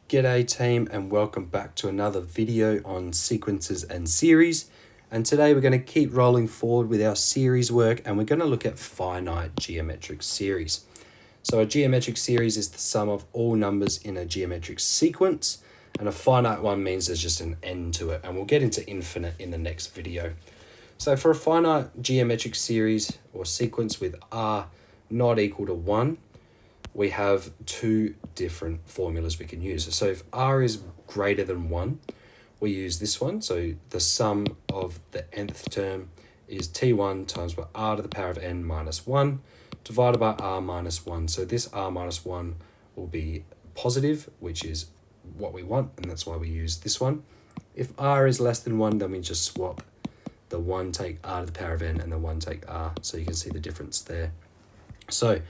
G'day team, and welcome back to another video on sequences and series. And today we're going to keep rolling forward with our series work, and we're going to look at finite geometric series. So a geometric series is the sum of all numbers in a geometric sequence, and a finite one means there's just an end to it, and we'll get into infinite in the next video. So for a finite geometric series or sequence with r not equal to 1, we have two different formulas we can use. So if r is greater than 1, we use this one. So the sum of the nth term is t1 times by r to the power of n minus 1 divided by r minus 1. So this r minus 1 will be positive, which is what we want, and that's why we use this one. If r is less than 1, then we just swap the 1 take r to the power of n and the 1 take r, so you can see the difference there. So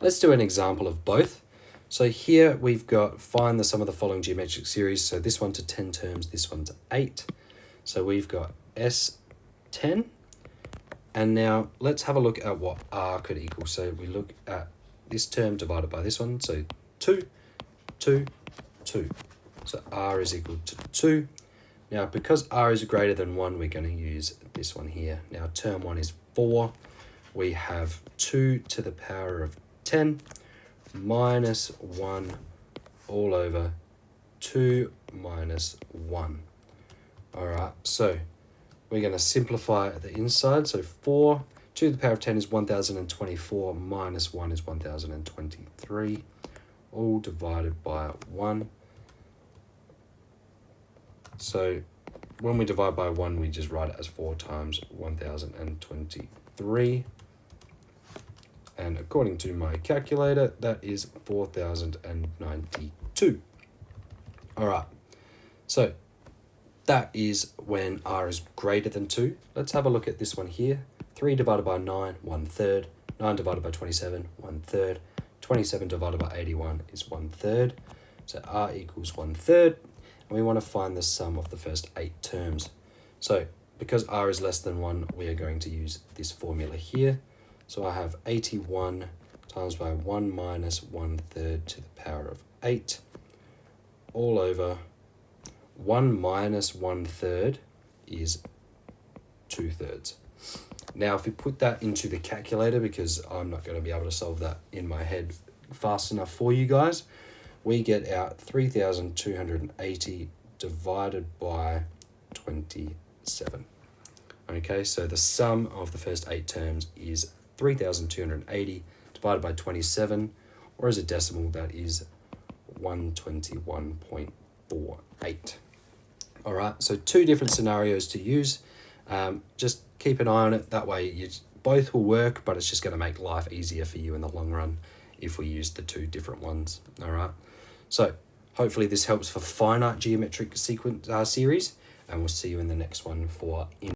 let's do an example of both. So here we've got find the sum of the following geometric series. So this one to 10 terms, this one to 8. So we've got S10. And now let's have a look at what r could equal. So we look at this term divided by this one. So 2, 2, 2. So r is equal to 2. Now because r is greater than 1, we're going to use this one here. Now term 1 is 4. We have 2 to the power of 10 minus 1 all over 2 minus 1. All right, so we're going to simplify the inside. So 4 to the power of 10 is 1024 minus 1 is 1023, all divided by 1. So when we divide by 1, we just write it as 4 times 1023. And according to my calculator, that is 4092. All right, so that is when r is greater than 2. Let's have a look at this one here. 3 divided by 9, 1/3. 9 divided by 27, 1/3. 27 divided by 81 is 1/3. So r equals 1/3. And we want to find the sum of the first 8 terms. So because r is less than 1, we are going to use this formula here. So I have 81 times by 1 minus 1/3 to the power of 8 all over 1 minus 1/3 is 2/3. Now if we put that into the calculator, because I'm not going to be able to solve that in my head fast enough for you guys, we get out 3,280 divided by 27. Okay, so the sum of the first 8 terms is 3,280 divided by 27, or as a decimal, that is 121.48. All right, so two different scenarios to use. Just keep an eye on it. That way both will work, but it's just going to make life easier for you in the long run if we use the two different ones. All right, so hopefully this helps for finite geometric sequence series, and we'll see you in the next one for